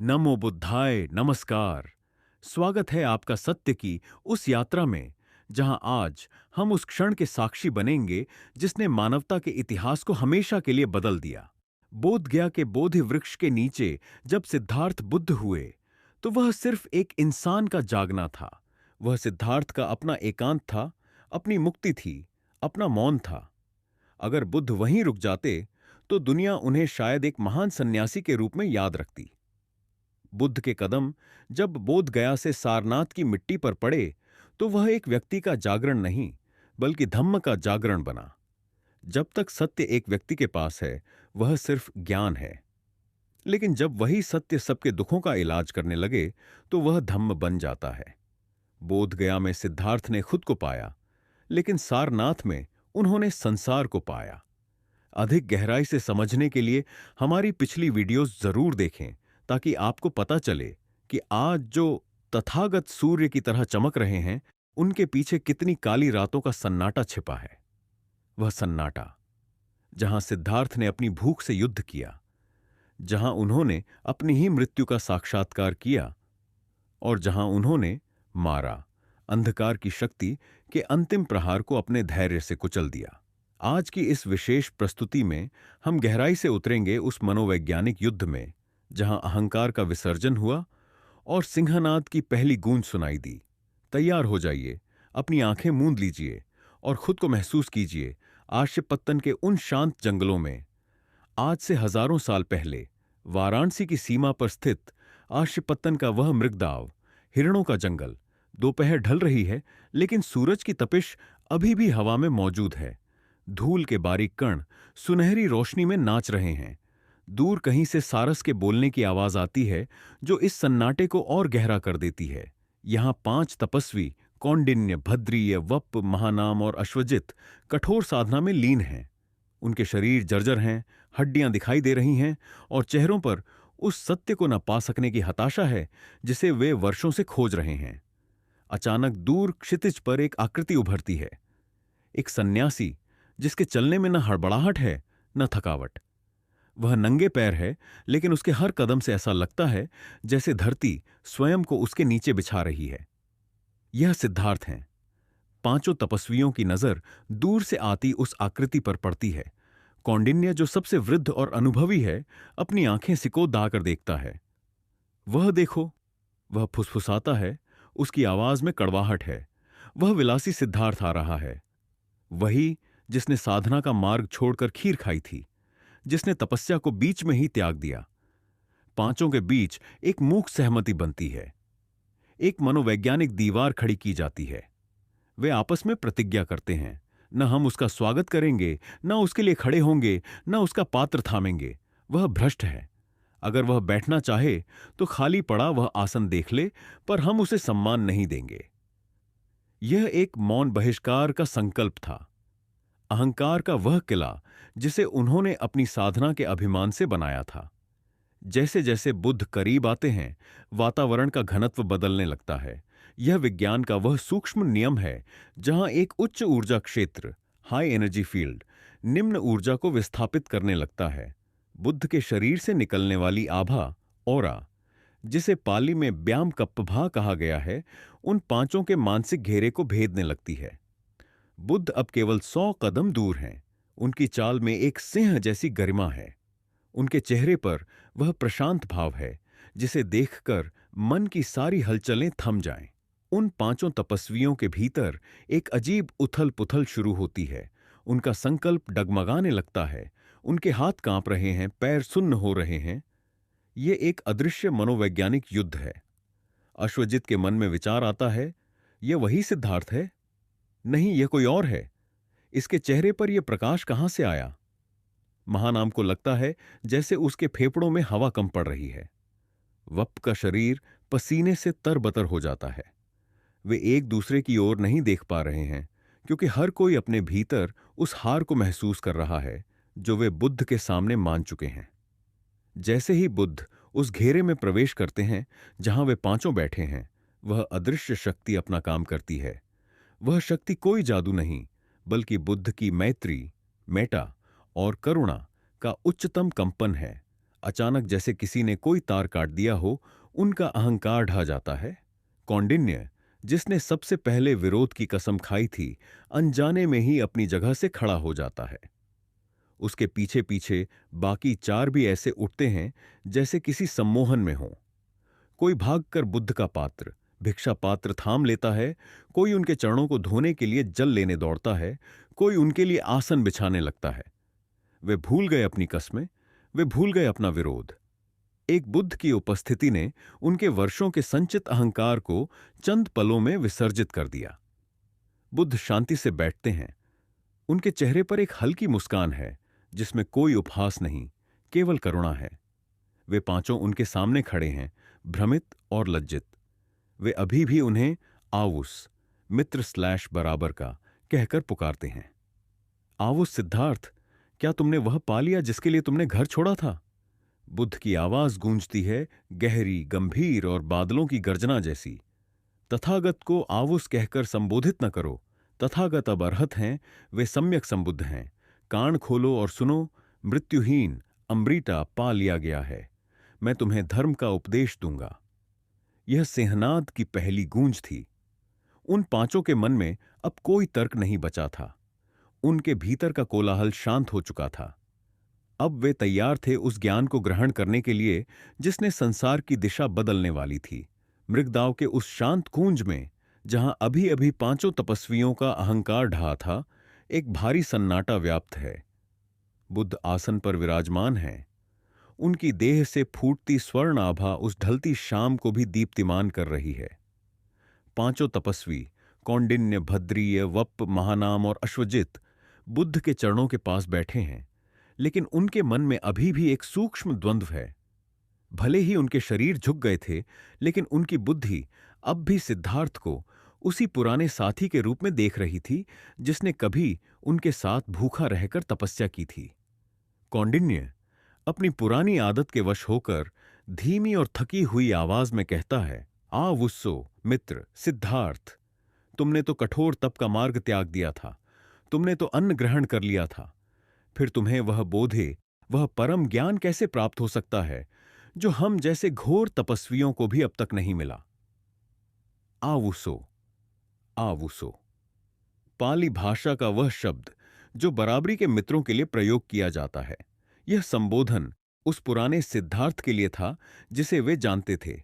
नमो बुद्धाय नमस्कार। स्वागत है आपका सत्य की उस यात्रा में जहां आज हम उस क्षण के साक्षी बनेंगे जिसने मानवता के इतिहास को हमेशा के लिए बदल दिया। बोध गया के बोधि वृक्ष के नीचे जब सिद्धार्थ बुद्ध हुए तो वह सिर्फ एक इंसान का जागना था। वह सिद्धार्थ का अपना एकांत था, अपनी मुक्ति थी, अपना मौन था। अगर बुद्ध वहीं रुक जाते तो दुनिया उन्हें शायद एक महान सन्यासी के रूप में याद रखती। बुद्ध के कदम जब बोध गया से सारनाथ की मिट्टी पर पड़े तो वह एक व्यक्ति का जागरण नहीं बल्कि धम्म का जागरण बना। जब तक सत्य एक व्यक्ति के पास है वह सिर्फ ज्ञान है, लेकिन जब वही सत्य सबके दुखों का इलाज करने लगे तो वह धम्म बन जाता है। बोध गया में सिद्धार्थ ने खुद को पाया, लेकिन सारनाथ में उन्होंने संसार को पाया। अधिक गहराई से समझने के लिए हमारी पिछली वीडियोस जरूर देखें ताकि आपको पता चले कि आज जो तथागत सूर्य की तरह चमक रहे हैं उनके पीछे कितनी काली रातों का सन्नाटा छिपा है। वह सन्नाटा जहां सिद्धार्थ ने अपनी भूख से युद्ध किया, जहां उन्होंने अपनी ही मृत्यु का साक्षात्कार किया और जहां उन्होंने मारा अंधकार की शक्ति के अंतिम प्रहार को अपने धैर्य से कुचल दिया। आज की इस विशेष प्रस्तुति में हम गहराई से उतरेंगे उस मनोवैज्ञानिक युद्ध में जहां अहंकार का विसर्जन हुआ और सिंहनाद की पहली गूंज सुनाई दी। तैयार हो जाइए, अपनी आंखें मूंद लीजिए और खुद को महसूस कीजिए आश्यपत्तन के उन शांत जंगलों में। आज से हजारों साल पहले वाराणसी की सीमा पर स्थित आश्यपत्तन का वह मृगदाव, हिरणों का जंगल। दोपहर ढल रही है लेकिन सूरज की तपिश अभी भी हवा में मौजूद है। धूल के बारीक कण सुनहरी रोशनी में नाच रहे हैं। दूर कहीं से सारस के बोलने की आवाज आती है जो इस सन्नाटे को और गहरा कर देती है। यहां 5 तपस्वी कौंडिन्य, भद्रीय, वप, महानाम और अश्वजित कठोर साधना में लीन हैं। उनके शरीर जर्जर हैं, हड्डियां दिखाई दे रही हैं और चेहरों पर उस सत्य को न पा सकने की हताशा है जिसे वे वर्षों से खोज रहे हैं। अचानक दूर क्षितिज पर एक आकृति उभरती है, एक सन्यासी जिसके चलने में न हड़बड़ाहट है न थकावट। वह नंगे पैर है लेकिन उसके हर कदम से ऐसा लगता है जैसे धरती स्वयं को उसके नीचे बिछा रही है। यह सिद्धार्थ हैं। पांचों तपस्वियों की नजर दूर से आती उस आकृति पर पड़ती है। कौंडिन्य, जो सबसे वृद्ध और अनुभवी है, अपनी आंखें सिको दाकर देखता है। वह देखो, वह फुसफुसाता है, उसकी आवाज में कड़वाहट है। वह विलासी सिद्धार्थ आ रहा है, वही जिसने साधना का मार्ग छोड़कर खीर खाई थी, जिसने तपस्या को बीच में ही त्याग दिया। पांचों के बीच एक मूक सहमति बनती है, एक मनोवैज्ञानिक दीवार खड़ी की जाती है। वे आपस में प्रतिज्ञा करते हैं, न हम उसका स्वागत करेंगे, न उसके लिए खड़े होंगे, न उसका पात्र थामेंगे। वह भ्रष्ट है। अगर वह बैठना चाहे तो खाली पड़ा वह आसन देख ले, पर हम उसे सम्मान नहीं देंगे। यह एक मौन बहिष्कार का संकल्प था, अहंकार का वह किला जिसे उन्होंने अपनी साधना के अभिमान से बनाया था। जैसे जैसे बुद्ध करीब आते हैं, वातावरण का घनत्व बदलने लगता है। यह विज्ञान का वह सूक्ष्म नियम है जहां एक उच्च ऊर्जा क्षेत्र, हाई एनर्जी फील्ड, निम्न ऊर्जा को विस्थापित करने लगता है। बुद्ध के शरीर से निकलने वाली आभा, ओरा, जिसे पाली में ब्याम कप्पभा कहा गया है, उन पांचों के मानसिक घेरे को भेदने लगती है। बुद्ध अब केवल 100 कदम दूर हैं। उनकी चाल में एक सिंह जैसी गरिमा है। उनके चेहरे पर वह प्रशांत भाव है जिसे देखकर मन की सारी हलचलें थम जाएं। उन पांचों तपस्वियों के भीतर एक अजीब उथल पुथल शुरू होती है। उनका संकल्प डगमगाने लगता है। उनके हाथ कांप रहे हैं, पैर सुन्न हो रहे हैं। ये एक अदृश्य मनोवैज्ञानिक युद्ध है। अश्वजित के मन में विचार आता है, यह वही सिद्धार्थ है? नहीं, यह कोई और है। इसके चेहरे पर यह प्रकाश कहां से आया? महानाम को लगता है जैसे उसके फेफड़ों में हवा कम पड़ रही है। वप का शरीर पसीने से तरबतर हो जाता है। वे एक दूसरे की ओर नहीं देख पा रहे हैं क्योंकि हर कोई अपने भीतर उस हार को महसूस कर रहा है जो वे बुद्ध के सामने मान चुके हैं। जैसे ही बुद्ध उस घेरे में प्रवेश करते हैं जहां वे पांचों बैठे हैं, वह अदृश्य शक्ति अपना काम करती है। वह शक्ति कोई जादू नहीं बल्कि बुद्ध की मैत्री, मेटा और करुणा का उच्चतम कंपन है। अचानक जैसे किसी ने कोई तार काट दिया हो, उनका अहंकार ढह जाता है। कौंडिन्य, जिसने सबसे पहले विरोध की कसम खाई थी, अनजाने में ही अपनी जगह से खड़ा हो जाता है। उसके पीछे पीछे बाकी चार भी ऐसे उठते हैं जैसे किसी सम्मोहन में हो। कोई भागकर बुद्ध का पात्र, भिक्षा पात्र थाम लेता है, कोई उनके चरणों को धोने के लिए जल लेने दौड़ता है, कोई उनके लिए आसन बिछाने लगता है। वे भूल गए अपनी कस्में, वे भूल गए अपना विरोध। एक बुद्ध की उपस्थिति ने उनके वर्षों के संचित अहंकार को चंद पलों में विसर्जित कर दिया। बुद्ध शांति से बैठते हैं। उनके चेहरे पर एक हल्की मुस्कान है जिसमें कोई उपहास नहीं, केवल करुणा है। वे पांचों उनके सामने खड़े हैं, भ्रमित और लज्जित। वे अभी भी उन्हें आवुस, मित्र स्लैश बराबर का कहकर पुकारते हैं। आवुस सिद्धार्थ, क्या तुमने वह पा लिया जिसके लिए तुमने घर छोड़ा था? बुद्ध की आवाज गूंजती है, गहरी, गंभीर और बादलों की गर्जना जैसी। तथागत को आवुस कहकर संबोधित न करो। तथागत अब अर्हत हैं, वे सम्यक संबुद्ध हैं। कान खोलो और सुनो, मृत्युहीन अमृता पा लिया गया है। मैं तुम्हें धर्म का उपदेश दूंगा। यह सिंहनाद की पहली गूंज थी। उन पांचों के मन में अब कोई तर्क नहीं बचा था। उनके भीतर का कोलाहल शांत हो चुका था। अब वे तैयार थे उस ज्ञान को ग्रहण करने के लिए जिसने संसार की दिशा बदलने वाली थी। मृगदाव के उस शांत कुंज में, जहां अभी अभी पांचों तपस्वियों का अहंकार ढहा था, एक भारी सन्नाटा व्याप्त है। बुद्ध आसन पर विराजमान हैं। उनकी देह से फूटती स्वर्ण आभा उस ढलती शाम को भी दीप्तिमान कर रही है। पांचों तपस्वी, कौंडिन्य, भद्रीय, वप, महानाम और अश्वजित, बुद्ध के चरणों के पास बैठे हैं, लेकिन उनके मन में अभी भी एक सूक्ष्म द्वंद्व है। भले ही उनके शरीर झुक गए थे, लेकिन उनकी बुद्धि अब भी सिद्धार्थ को उसी पुराने साथी के रूप में देख रही थी जिसने कभी उनके साथ भूखा रहकर तपस्या की थी। कौंडिन्य अपनी पुरानी आदत के वश होकर धीमी और थकी हुई आवाज में कहता है, आवुस्सो मित्र सिद्धार्थ, तुमने तो कठोर तप का मार्ग त्याग दिया था, तुमने तो अन्न ग्रहण कर लिया था, फिर तुम्हें वह बोधे, वह परम ज्ञान कैसे प्राप्त हो सकता है जो हम जैसे घोर तपस्वियों को भी अब तक नहीं मिला? आवुसो, आवुसो, पाली भाषा का वह शब्द जो बराबरी के मित्रों के लिए प्रयोग किया जाता है। यह संबोधन उस पुराने सिद्धार्थ के लिए था जिसे वे जानते थे,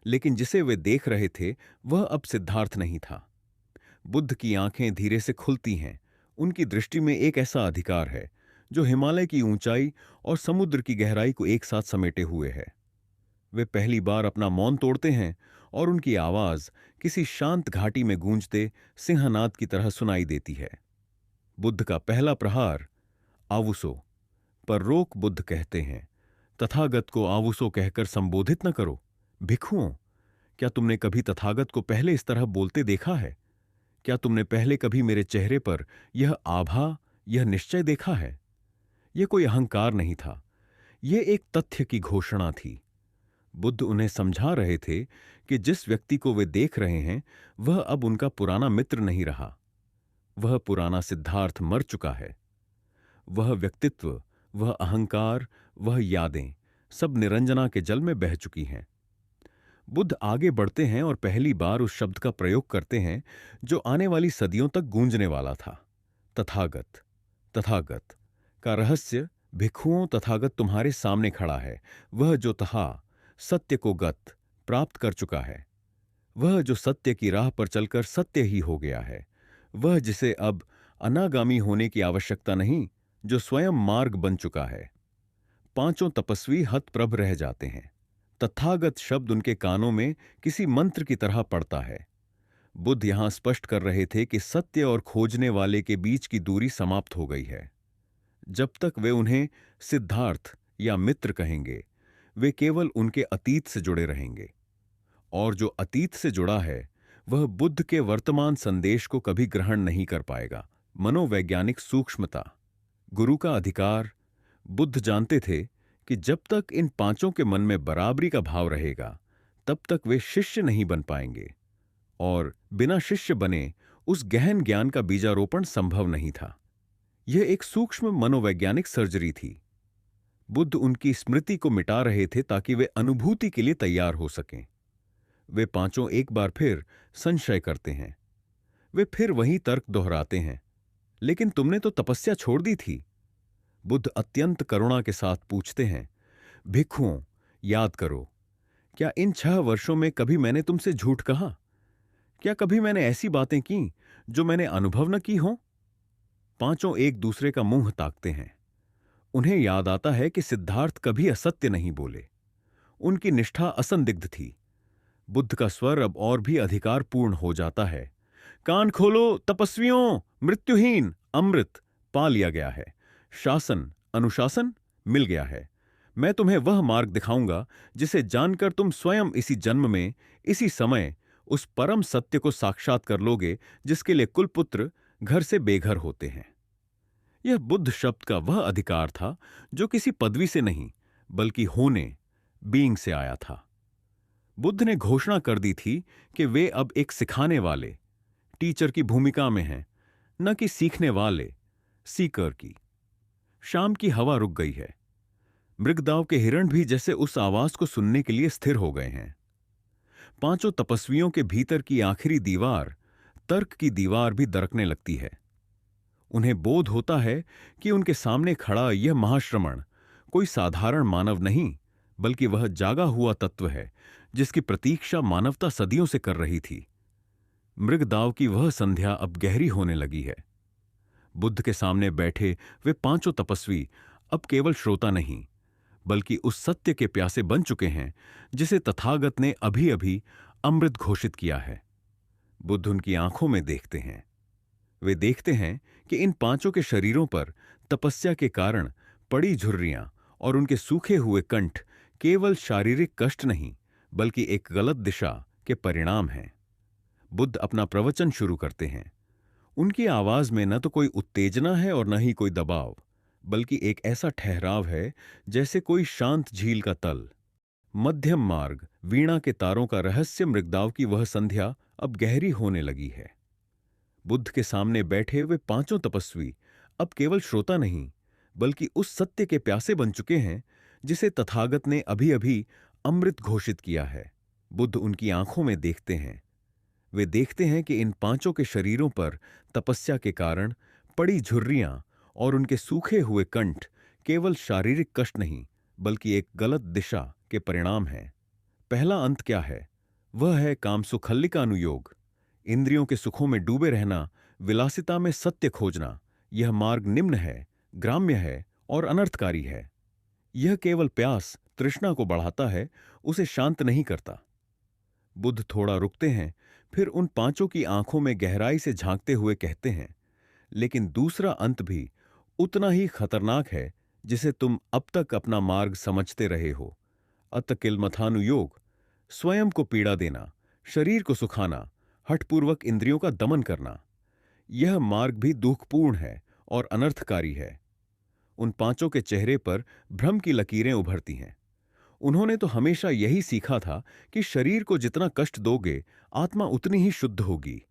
लेकिन जिसे वे देख रहे थे वह अब सिद्धार्थ नहीं था। बुद्ध की आंखें धीरे से खुलती हैं। उनकी दृष्टि में एक ऐसा अधिकार है जो हिमालय की ऊंचाई और समुद्र की गहराई को एक साथ समेटे हुए है। वे पहली बार अपना मौन तोड़ते हैं और उनकी आवाज किसी शांत घाटी में गूंजते सिंहनाद की तरह सुनाई देती है। बुद्ध का पहला प्रहार, आवुसो, पर रोक बुद्ध कहते हैं, तथागत को आवुसो कहकर संबोधित न करो। भिक्षुओं, क्या तुमने कभी तथागत को पहले इस तरह बोलते देखा है? क्या तुमने पहले कभी मेरे चेहरे पर यह आभा, यह निश्चय देखा है? यह कोई अहंकार नहीं था, यह एक तथ्य की घोषणा थी। बुद्ध उन्हें समझा रहे थे कि जिस व्यक्ति को वे देख रहे हैं वह अब उनका पुराना मित्र नहीं रहा। वह पुराना सिद्धार्थ मर चुका है। वह व्यक्तित्व, वह अहंकार, वह यादें सब निरंजना के जल में बह चुकी हैं। बुद्ध आगे बढ़ते हैं और पहली बार उस शब्द का प्रयोग करते हैं जो आने वाली सदियों तक गूंजने वाला था, तथागत। तथागत का रहस्य, भिक्षुओं, तथागत तुम्हारे सामने खड़ा है, वह जो तहा सत्य को गत प्राप्त कर चुका है, वह जो सत्य की राह पर चलकर सत्य ही हो गया है, वह जिसे अब अनागामी होने की आवश्यकता नहीं, जो स्वयं मार्ग बन चुका है। पांचों तपस्वी हतप्रभ रह जाते हैं। तथागत शब्द उनके कानों में किसी मंत्र की तरह पड़ता है। बुद्ध यहां स्पष्ट कर रहे थे कि सत्य और खोजने वाले के बीच की दूरी समाप्त हो गई है। जब तक वे उन्हें सिद्धार्थ या मित्र कहेंगे, वे केवल उनके अतीत से जुड़े रहेंगे, और जो अतीत से जुड़ा है वह बुद्ध के वर्तमान संदेश को कभी ग्रहण नहीं कर पाएगा। मनोवैज्ञानिक सूक्ष्मता, गुरु का अधिकार। बुद्ध जानते थे कि जब तक इन पांचों के मन में बराबरी का भाव रहेगा तब तक वे शिष्य नहीं बन पाएंगे, और बिना शिष्य बने उस गहन ज्ञान का बीजारोपण संभव नहीं था। यह एक सूक्ष्म मनोवैज्ञानिक सर्जरी थी। बुद्ध उनकी स्मृति को मिटा रहे थे ताकि वे अनुभूति के लिए तैयार हो सकें। वे पांचों एक बार फिर संशय करते हैं। वे फिर वही तर्क दोहराते हैं, लेकिन तुमने तो तपस्या छोड़ दी थी। बुद्ध अत्यंत करुणा के साथ पूछते हैं, भिक्षुओं, याद करो, क्या इन 6 वर्षों में कभी मैंने तुमसे झूठ कहा? क्या कभी मैंने ऐसी बातें की जो मैंने अनुभव न की हों? पांचों एक दूसरे का मुंह ताकते हैं। उन्हें याद आता है कि सिद्धार्थ कभी असत्य नहीं बोले। उनकी निष्ठा असंदिग्ध थी। बुद्ध का स्वर अब और भी अधिकारपूर्ण हो जाता है। कान खोलो तपस्वियों, मृत्युहीन अमृत पा लिया गया है। शासन अनुशासन मिल गया है। मैं तुम्हें वह मार्ग दिखाऊंगा जिसे जानकर तुम स्वयं इसी जन्म में, इसी समय उस परम सत्य को साक्षात कर लोगे जिसके लिए कुलपुत्र घर से बेघर होते हैं। यह बुद्ध शब्द का वह अधिकार था जो किसी पदवी से नहीं, बल्कि होने, बीइंग से आया था। बुद्ध ने घोषणा कर दी थी कि वे अब एक सिखाने वाले, टीचर की भूमिका में हैं, न कि सीखने वाले, सीकर की। शाम की हवा रुक गई है। मृगदाव के हिरण भी जैसे उस आवाज को सुनने के लिए स्थिर हो गए हैं। पांचों तपस्वियों के भीतर की आखिरी दीवार, तर्क की दीवार भी दरकने लगती है। उन्हें बोध होता है कि उनके सामने खड़ा यह महाश्रमण कोई साधारण मानव नहीं, बल्कि वह जागा हुआ तत्व है जिसकी प्रतीक्षा मानवता सदियों से कर रही थी। मृगदाव की वह संध्या अब गहरी होने लगी है। बुद्ध के सामने बैठे वे पांचों तपस्वी अब केवल श्रोता नहीं, बल्कि उस सत्य के प्यासे बन चुके हैं जिसे तथागत ने अभी अभी अमृत घोषित किया है। बुद्ध उनकी आंखों में देखते हैं। वे देखते हैं कि इन पांचों के शरीरों पर तपस्या के कारण पड़ी झुर्रियां और उनके सूखे हुए कंठ केवल शारीरिक कष्ट नहीं, बल्कि एक गलत दिशा के परिणाम हैं। बुद्ध अपना प्रवचन शुरू करते हैं। उनकी आवाज में न तो कोई उत्तेजना है और न ही कोई दबाव, बल्कि एक ऐसा ठहराव है जैसे कोई शांत झील का तल। मध्यम मार्ग, वीणा के तारों का रहस्य मृगदाव की वह संध्या अब गहरी होने लगी है। बुद्ध के सामने बैठे वे पांचों तपस्वी अब केवल श्रोता नहीं, बल्कि उस सत्य के प्यासे बन चुके हैं जिसे तथागत ने अभी अभी अमृत घोषित किया है। बुद्ध उनकी आंखों में देखते हैं। वे देखते हैं कि इन पांचों के शरीरों पर तपस्या के कारण पड़ी झुर्रियां और उनके सूखे हुए कंठ केवल शारीरिक कष्ट नहीं, बल्कि एक गलत दिशा के परिणाम हैं। पहला अंत क्या है? वह है कामसुखल्ली का अनुयोग, इंद्रियों के सुखों में डूबे रहना, विलासिता में सत्य खोजना। यह मार्ग निम्न है, ग्राम्य है और अनर्थकारी है। यह केवल प्यास, तृष्णा को बढ़ाता है, उसे शांत नहीं करता। बुद्ध थोड़ा रुकते हैं, फिर उन पांचों की आंखों में गहराई से झांकते हुए कहते हैं, लेकिन दूसरा अंत भी उतना ही खतरनाक है जिसे तुम अब तक अपना मार्ग समझते रहे हो। अत किलमथानुयोग, स्वयं को पीड़ा देना, शरीर को सुखाना, हठपूर्वक इंद्रियों का दमन करना। यह मार्ग भी दुखपूर्ण है और अनर्थकारी है। उन पांचों के चेहरे पर भ्रम की लकीरें उभरती हैं। उन्होंने तो हमेशा यही सीखा था कि शरीर को जितना कष्ट दोगे, आत्मा उतनी ही शुद्ध होगी।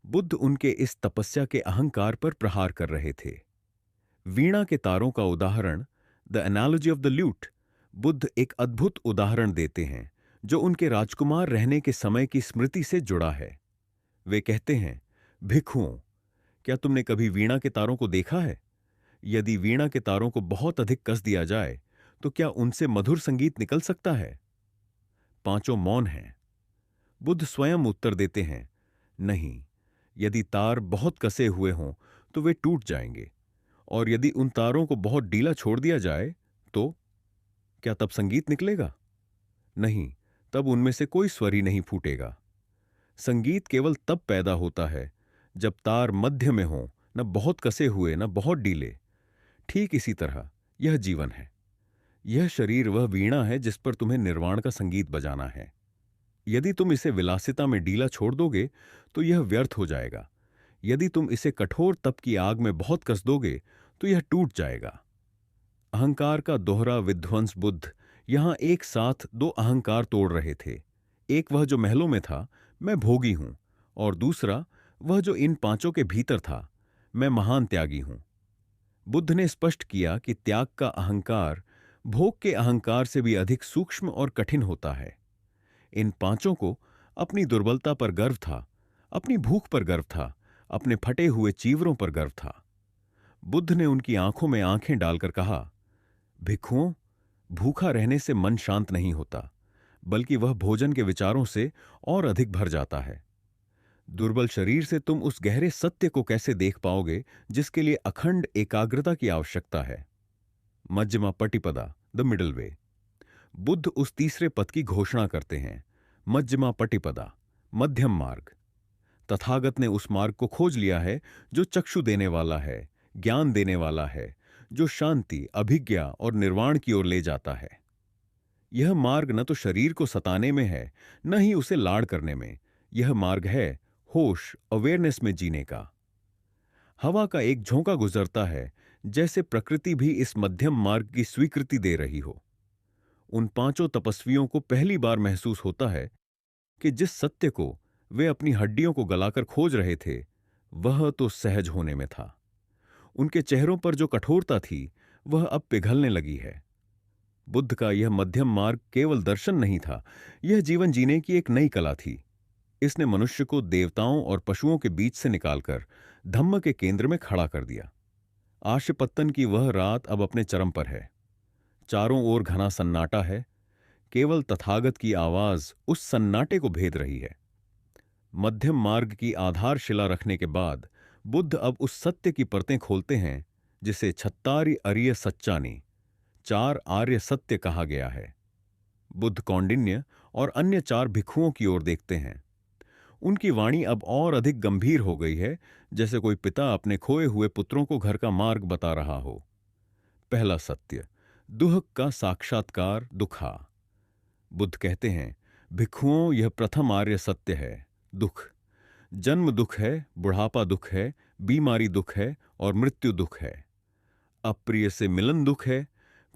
बुद्ध उनके इस तपस्या के अहंकार पर प्रहार कर रहे थे। वीणा के तारों का उदाहरण, the analogy of the lewd, Buddha एक अद्भुत उदाहरण देते हैं जो उनके राजकुमार रहने के समय की स्मृति से जुड़ा है। वे कहते हैं, भिक्षुओं, क्या तुमने कभी वीणा के तारों को देखा है? यदि वीणा के तारों को बहुत अधिक कस दिया जाए तो क्या उनसे मधुर संगीत निकल सकता है? पांचों मौन हैं। बुद्ध स्वयं उत्तर देते हैं, नहीं, यदि तार बहुत कसे हुए हों तो वे टूट जाएंगे, और यदि उन तारों को बहुत ढीला छोड़ दिया जाए तो क्या तब संगीत निकलेगा? नहीं, तब उनमें से कोई स्वर ही नहीं फूटेगा। संगीत केवल तब पैदा होता है जब तार मध्य में हो, न बहुत कसे हुए न बहुत ढीले। ठीक इसी तरह यह जीवन है। यह शरीर वह वीणा है जिस पर तुम्हें निर्वाण का संगीत बजाना है। यदि तुम इसे विलासिता में ढीला छोड़ दोगे तो यह व्यर्थ हो जाएगा। यदि तुम इसे कठोर तप की आग में बहुत कस दोगे तो यह टूट जाएगा। अहंकार का दोहरा विध्वंस बुद्ध यहां एक साथ दो अहंकार तोड़ रहे थे। एक वह जो महलों में था, मैं भोगी हूं, और दूसरा वह जो इन पांचों के भीतर था, मैं महान त्यागी हूं। बुद्ध ने स्पष्ट किया कि त्याग का अहंकार भोग के अहंकार से भी अधिक सूक्ष्म और कठिन होता है। इन पांचों को अपनी दुर्बलता पर गर्व था, अपनी भूख पर गर्व था, अपने फटे हुए चीवरों पर गर्व था। बुद्ध ने उनकी आंखों में आंखें डालकर कहा, भिक्षुओं, भूखा रहने से मन शांत नहीं होता, बल्कि वह भोजन के विचारों से और अधिक भर जाता है। दुर्बल शरीर से तुम उस गहरे सत्य को कैसे देख पाओगे जिसके लिए अखंड एकाग्रता की आवश्यकता है। मध्यमा पटिपदा, द मिडल वे। बुद्ध उस तीसरे पद की घोषणा करते हैं, मध्यमा पटिपदा, मध्यम मार्ग। तथागत ने उस मार्ग को खोज लिया है जो चक्षु देने वाला है, ज्ञान देने वाला है, जो शांति, अभिज्ञा और निर्वाण की ओर ले जाता है। यह मार्ग न तो शरीर को सताने में है, न ही उसे लाड़ करने में। यह मार्ग है होश, अवेयरनेस में जीने का। हवा का एक झोंका गुजरता है, जैसे प्रकृति भी इस मध्यम मार्ग की स्वीकृति दे रही हो। उन पांचों तपस्वियों को पहली बार महसूस होता है कि जिस सत्य को वे अपनी हड्डियों को गलाकर खोज रहे थे, वह तो सहज होने में था। उनके चेहरों पर जो कठोरता थी, वह अब पिघलने लगी है। बुद्ध का यह मध्यम मार्ग केवल दर्शन नहीं था, यह जीवन जीने की एक नई कला थी। इसने मनुष्य को देवताओं और पशुओं के बीच से निकालकर धम्म के केंद्र में खड़ा कर दिया। आश्यपत्तन की वह रात अब अपने चरम पर है। चारों ओर घना सन्नाटा है, केवल तथागत की आवाज उस सन्नाटे को भेद रही है। मध्यम मार्ग की आधारशिला रखने के बाद बुद्ध अब उस सत्य की परतें खोलते हैं जिसे छत्तारि अरिय सच्चानी, चार आर्य सत्य कहा गया है। बुद्ध कौंडिन्य और अन्य चार भिक्षुओं की ओर देखते हैं। उनकी वाणी अब और अधिक गंभीर हो गई है, जैसे कोई पिता अपने खोए हुए पुत्रों को घर का मार्ग बता रहा हो। पहला सत्य, दुख का साक्षात्कार, दुखा। बुद्ध कहते हैं, भिक्षुओं, यह प्रथम आर्य सत्य है, दुख। जन्म दुख है, बुढ़ापा दुख है, बीमारी दुख है और मृत्यु दुख है। अप्रिय से मिलन दुख है,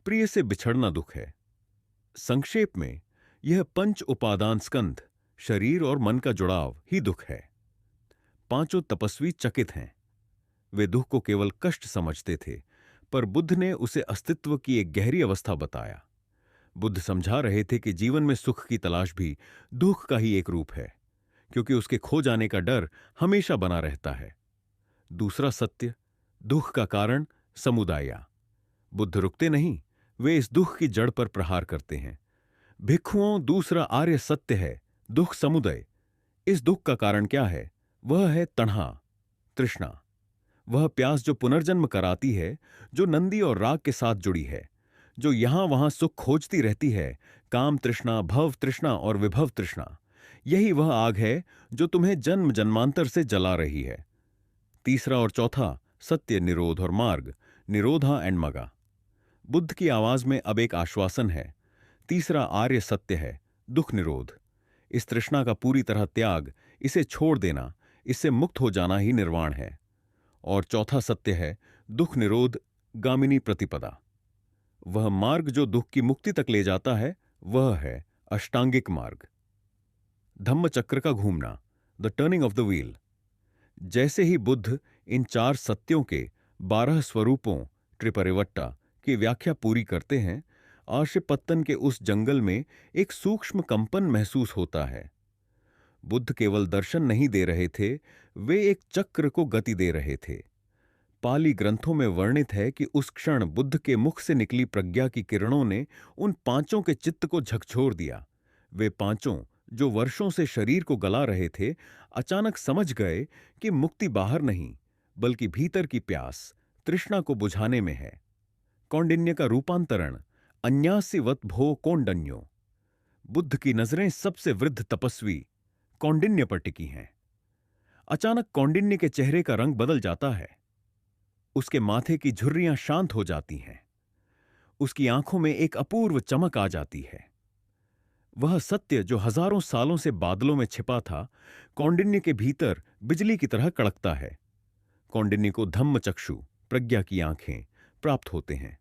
प्रिय से बिछड़ना दुख है। संक्षेप में, यह पंच उपादान स्कंध, शरीर और मन का जुड़ाव ही दुख है। पांचों तपस्वी चकित हैं। वे दुख को केवल कष्ट समझते थे, पर बुद्ध ने उसे अस्तित्व की एक गहरी अवस्था बताया। बुद्ध समझा रहे थे कि जीवन में सुख की तलाश भी दुख का ही एक रूप है, क्योंकि उसके खो जाने का डर हमेशा बना रहता है। दूसरा सत्य, दुख का कारण, समुदाया। बुद्ध रुकते नहीं, वे इस दुख की जड़ पर प्रहार करते हैं। भिक्षुओं, दूसरा आर्य सत्य है, दुख समुदय। इस दुख का कारण क्या है? वह है तणहा, तृष्णा। वह प्यास जो पुनर्जन्म कराती है, जो नंदी और राग के साथ जुड़ी है, जो यहां वहां सुख खोजती रहती है, काम तृष्णा, भव तृष्णा और विभव तृष्णा। यही वह आग है जो तुम्हें जन्म जन्मांतर से जला रही है। तीसरा और चौथा सत्य, निरोध और मार्ग, निरोधा एंड मगा। बुद्ध की आवाज में अब एक आश्वासन है। तीसरा आर्य सत्य है, दुख निरोध। इस तृष्णा का पूरी तरह त्याग, इसे छोड़ देना, इससे मुक्त हो जाना ही निर्वाण है। और चौथा सत्य है दुख निरोध गामिनी प्रतिपदा। वह मार्ग जो दुख की मुक्ति तक ले जाता है, वह है अष्टांगिक मार्ग। धम्म चक्र का घूमना, the turning of the wheel. जैसे ही बुद्ध इन चार सत्यों के 12 स्वरूपों, त्रिपरिवट्टा, की व्याख्या पूरी करते हैं, आर्षपत्तन के उस जंगल में एक सूक्ष्म कंपन महसूस होता है। बुद्ध केवल दर्शन नहीं दे रहे थे, वे एक चक्र को गति दे रहे थे। पाली ग्रंथों में वर्णित है कि उस क्षण बुद्ध के मुख से निकली प्रज्ञा की किरणों ने उन पांचों के चित्त को झकझोर दिया। वे पांचों, जो वर्षों से शरीर को गला रहे थे, अचानक समझ गए कि मुक्ति बाहर नहीं, बल्कि भीतर की प्यास, तृष्णा को बुझाने में है। कौंडिन्य का रूपांतरण, अन्यासीवत भो कौंडन्यो। बुद्ध की नजरें सबसे वृद्ध तपस्वी कौंडिन्य पर टिकी हैं। अचानक कौंडिन्य के चेहरे का रंग बदल जाता है। उसके माथे की झुर्रियां शांत हो जाती हैं। उसकी आंखों में एक अपूर्व चमक आ जाती है। वह सत्य जो हजारों सालों से बादलों में छिपा था, कौंडिन्य के भीतर बिजली की तरह कड़कता है। कौंडिन्य को धम्म चक्षु, प्रज्ञा की आंखें प्राप्त होते हैं।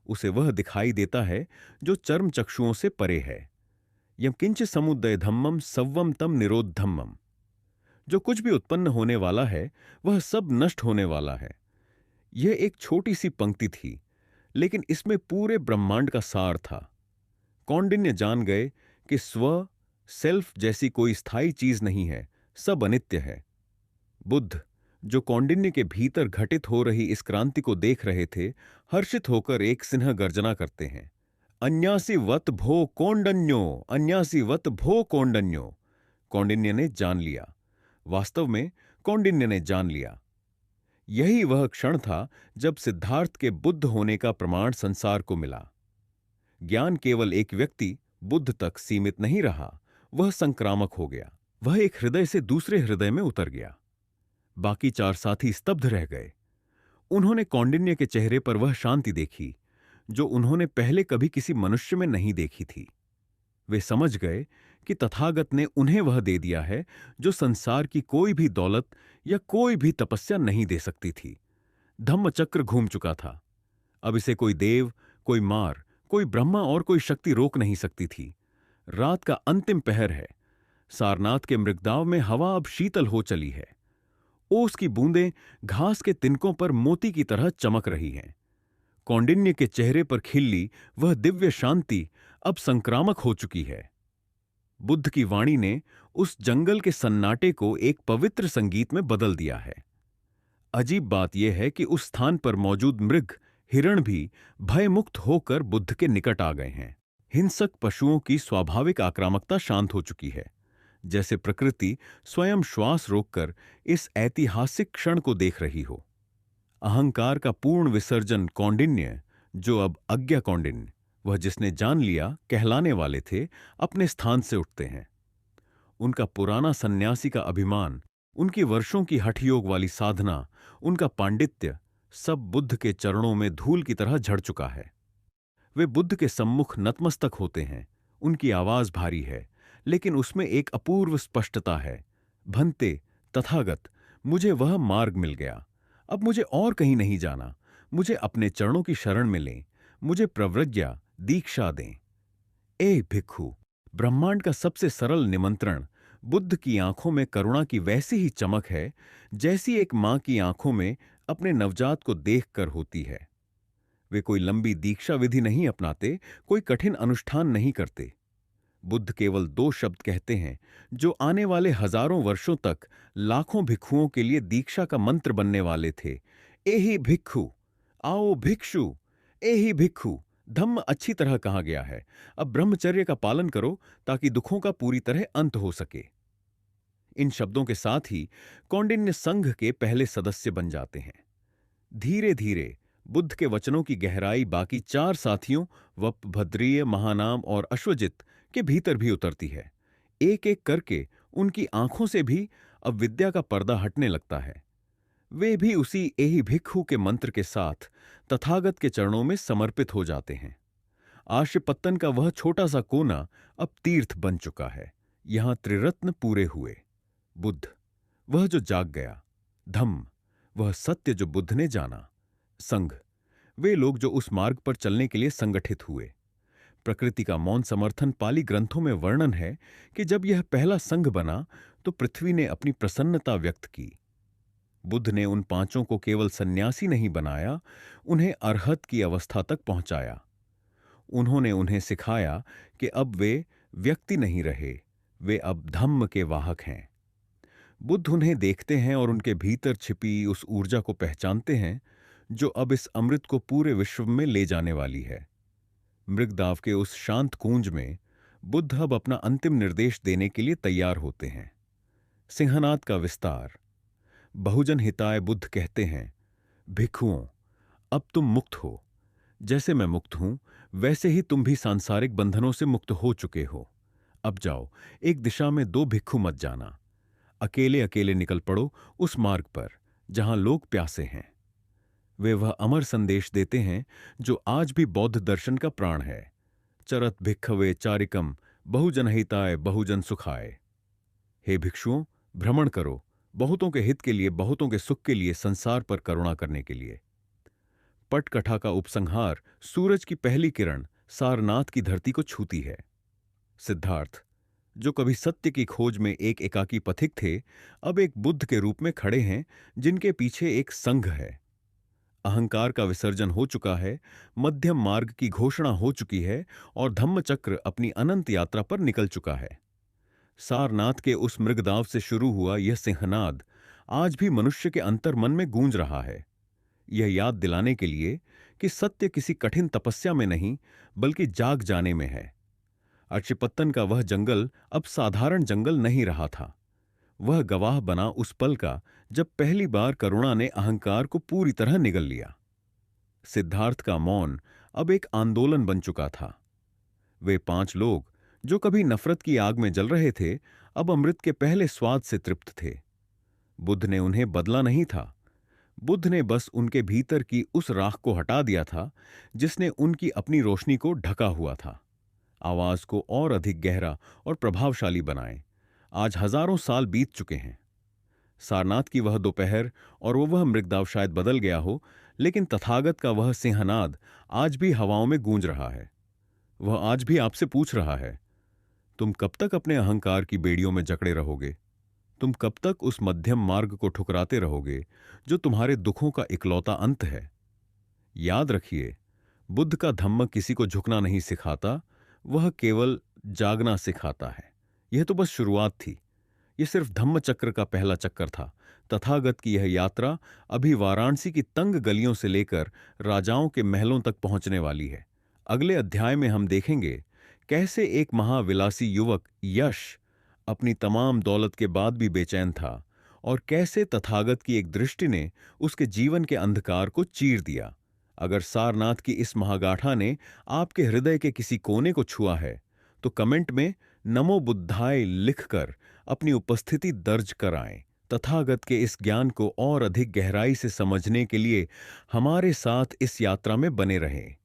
उसे वह दिखाई देता है जो चर्म चक्षुओं से परे है। यम किंच समुदय धम्मम सव्वम तम निरोध धम्मम। जो कुछ भी उत्पन्न होने वाला है, वह सब नष्ट होने वाला है। यह एक छोटी सी पंक्ति थी, लेकिन इसमें पूरे ब्रह्मांड का सार था। कौंडिन्य जान गए कि स्व, सेल्फ जैसी कोई स्थायी चीज नहीं है, सब अनित्य है। बुद्ध, जो कौंडिन्य के भीतर घटित हो रही इस क्रांति को देख रहे थे, हर्षित होकर एक सिन्ह गर्जना करते हैं, अन्यासी वत भो कौंडन्यो, अन्यासी वत भो कौंडन्यो। कौंडिन्य ने जान लिया, वास्तव में कौंडिन्य ने जान लिया। यही वह क्षण था जब सिद्धार्थ के बुद्ध होने का प्रमाण संसार को मिला। ज्ञान केवल एक व्यक्ति बुद्ध तक सीमित नहीं रहा, वह संक्रामक हो गया। वह एक हृदय से दूसरे हृदय में उतर गया। बाकी चार साथी स्तब्ध रह गए। उन्होंने कौंडिन्य के चेहरे पर वह शांति देखी जो उन्होंने पहले कभी किसी मनुष्य में नहीं देखी थी। वे समझ गए कि तथागत ने उन्हें वह दे दिया है जो संसार की कोई भी दौलत या कोई भी तपस्या नहीं दे सकती थी। धम्मचक्र घूम चुका था। अब इसे कोई देव, कोई मार, कोई ब्रह्मा और कोई शक्ति रोक नहीं सकती थी। रात का अंतिम पहर है। सारनाथ के मृगदाव में हवा अब शीतल हो चली है। ओस की बूंदें घास के तिनकों पर मोती की तरह चमक रही हैं। कौंडिन्य के चेहरे पर खिल्ली वह दिव्य शांति अब संक्रामक हो चुकी है। बुद्ध की वाणी ने उस जंगल के सन्नाटे को एक पवित्र संगीत में बदल दिया है। अजीब बात यह है कि उस स्थान पर मौजूद मृग, हिरण भी भयमुक्त होकर बुद्ध के निकट आ गए हैं। हिंसक पशुओं की स्वाभाविक आक्रामकता शांत हो चुकी है, जैसे प्रकृति स्वयं श्वास रोककर इस ऐतिहासिक क्षण को देख रही हो। अहंकार का पूर्ण विसर्जन कौंडिन्य, जो अब अज्ञा कौंडिन्य, वह जिसने जान लिया कहलाने वाले थे, अपने स्थान से उठते हैं। उनका पुराना सन्यासी का अभिमान, उनकी वर्षों की हठयोग वाली साधना, उनका पांडित्य, सब बुद्ध के चरणों में धूल की तरह झड़ चुका है। वे बुद्ध के सम्मुख नतमस्तक होते हैं। उनकी आवाज भारी है, लेकिन उसमें एक अपूर्व स्पष्टता है। भंते, तथागत, मुझे वह मार्ग मिल गया। अब मुझे और कहीं नहीं जाना। मुझे अपने चरणों की शरण में लें। मुझे प्रव्रज्ञा, दीक्षा दें। ए भिक्खु, ब्रह्मांड का सबसे सरल निमंत्रण बुद्ध की आंखों में करुणा की वैसी ही चमक है जैसी एक मां की आंखों में अपने नवजात को देखकर होती है। वे कोई लंबी दीक्षा विधि नहीं अपनाते, कोई कठिन अनुष्ठान नहीं करते। बुद्ध केवल दो शब्द कहते हैं जो आने वाले हजारों वर्षों तक लाखों भिक्षुओं के लिए दीक्षा का मंत्र बनने वाले थे। एहि भिक्षु, आओ भिक्षु, एहि भिक्षु। धम्म अच्छी तरह कहा गया है। अब ब्रह्मचर्य का पालन करो ताकि दुखों का पूरी तरह अंत हो सके। इन शब्दों के साथ ही कौंडिन्य संघ के पहले सदस्य बन जाते हैं। धीरे धीरे बुद्ध के वचनों की गहराई बाकी चार साथियों वप, भद्रिय, महानाम और अश्वजित के भीतर भी उतरती है। एक एक करके उनकी आंखों से भी अब विद्या का पर्दा हटने लगता है। वे भी उसी एहि भिक्खु के मंत्र के साथ तथागत के चरणों में समर्पित हो जाते हैं। आर्षपत्तन का वह छोटा सा कोना अब तीर्थ बन चुका है। यहां त्रिरत्न पूरे हुए। बुद्ध, वह जो जाग गया। धम्म, वह सत्य जो बुद्ध ने जाना। संघ, वे लोग जो उस मार्ग पर चलने के लिए संगठित हुए। प्रकृति का मौन समर्थन पाली ग्रंथों में वर्णन है कि जब यह पहला संघ बना तो पृथ्वी ने अपनी प्रसन्नता व्यक्त की। बुद्ध ने उन पांचों को केवल सन्यासी नहीं बनाया, उन्हें अरहत की अवस्था तक पहुंचाया। उन्होंने उन्हें सिखाया कि अब वे व्यक्ति नहीं रहे, वे अब धम्म के वाहक हैं। बुद्ध उन्हें देखते हैं और उनके भीतर छिपी उस ऊर्जा को पहचानते हैं जो अब इस अमृत को पूरे विश्व में ले जाने वाली है। मृगदाव के उस शांत कूंज में बुद्ध अब अपना अंतिम निर्देश देने के लिए तैयार होते हैं। सिंहनाद का विस्तार। बहुजन हिताय बुद्ध कहते हैं, भिक्षुओं, अब तुम मुक्त हो। जैसे मैं मुक्त हूं, वैसे ही तुम भी सांसारिक बंधनों से मुक्त हो चुके हो। अब जाओ, एक दिशा में दो भिक्षु मत जाना। अकेले अकेले निकल पड़ो उस मार्ग पर जहां लोग प्यासे हैं। वे वह अमर संदेश देते हैं जो आज भी बौद्ध दर्शन का प्राण है। चरत भिक्खवे चारिकम बहुजन हिताय बहुजन सुखाय। हे भिक्षुओं, भ्रमण करो, बहुतों के हित के लिए, बहुतों के सुख के लिए, संसार पर करुणा करने के लिए। पटकथा का उपसंहार, सूरज की पहली किरण सारनाथ की धरती को छूती है। सिद्धार्थ, जो कभी सत्य की खोज में एक एकाकी पथिक थे, अब एक बुद्ध के रूप में खड़े हैं जिनके पीछे एक संघ है। अहंकार का विसर्जन हो चुका है, मध्यम मार्ग की घोषणा हो चुकी है और धम्मचक्र अपनी अनंत यात्रा पर निकल चुका है। सारनाथ के उस मृगदाव से शुरू हुआ यह सिंहनाद आज भी मनुष्य के अंतर मन में गूंज रहा है, यह याद दिलाने के लिए कि सत्य किसी कठिन तपस्या में नहीं, बल्कि जाग जाने में है। अर्चिपत्तन का वह जंगल अब साधारण जंगल नहीं रहा था। वह गवाह बना उस पल का जब पहली बार करुणा ने अहंकार को पूरी तरह निगल लिया। सिद्धार्थ का मौन अब एक आंदोलन बन चुका था। वे 5 लोग जो कभी नफरत की आग में जल रहे थे, अब अमृत के पहले स्वाद से तृप्त थे। बुद्ध ने उन्हें बदला नहीं था। बुद्ध ने बस उनके भीतर की उस राख को हटा दिया था जिसने उनकी अपनी रोशनी को ढका हुआ था। आवाज को और अधिक गहरा और प्रभावशाली बनाए। आज हजारों साल बीत चुके हैं। सारनाथ की वह दोपहर और वह मृगदाव शायद बदल गया हो, लेकिन तथागत का वह सिंहनाद आज भी हवाओं में गूंज रहा है। वह आज भी आपसे पूछ रहा है, तुम कब तक अपने अहंकार की बेड़ियों में जकड़े रहोगे? तुम कब तक उस मध्यम मार्ग को ठुकराते रहोगे जो तुम्हारे दुखों का इकलौता अंत है? याद रखिए, बुद्ध का धम्म किसी को झुकना नहीं सिखाता, वह केवल जागना सिखाता है। यह तो बस शुरुआत थी। यह सिर्फ धम्म चक्र का पहला चक्कर था। तथागत की यह यात्रा अभी वाराणसी की तंग गलियों से लेकर राजाओं के महलों तक पहुंचने वाली है। अगले अध्याय में हम देखेंगे कैसे एक महाविलासी युवक यश अपनी तमाम दौलत के बाद भी बेचैन था और कैसे तथागत की एक दृष्टि ने उसके जीवन के अंधकार को चीर दिया। अगर सारनाथ की इस महागाथा ने आपके हृदय के किसी कोने को छुआ है, तो कमेंट में नमो बुद्धाय लिखकर अपनी उपस्थिति दर्ज कराएं। तथागत के इस ज्ञान को और अधिक गहराई से समझने के लिए हमारे साथ इस यात्रा में बने रहें।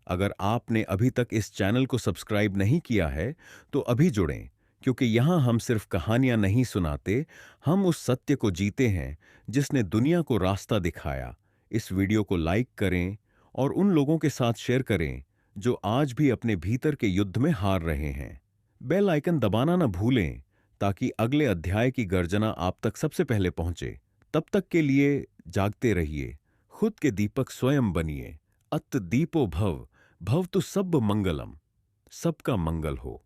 अगर आपने अभी तक इस चैनल को सब्सक्राइब नहीं किया है, तो अभी जुड़ें, क्योंकि यहां हम सिर्फ कहानियां नहीं सुनाते, हम उस सत्य को जीते हैं जिसने दुनिया को रास्ता दिखाया। इस वीडियो को लाइक करें और उन लोगों के साथ शेयर करें जो आज भी अपने भीतर के युद्ध में हार रहे हैं। बेल आइकन दबाना न भूलें ताकि अगले अध्याय की गर्जना आप तक सबसे पहले पहुंचे। तब तक के लिए जागते रहिए, खुद के दीपक स्वयं बनिए। अत दीपो भव, भवतु सब मंगलम। सबका मंगल हो।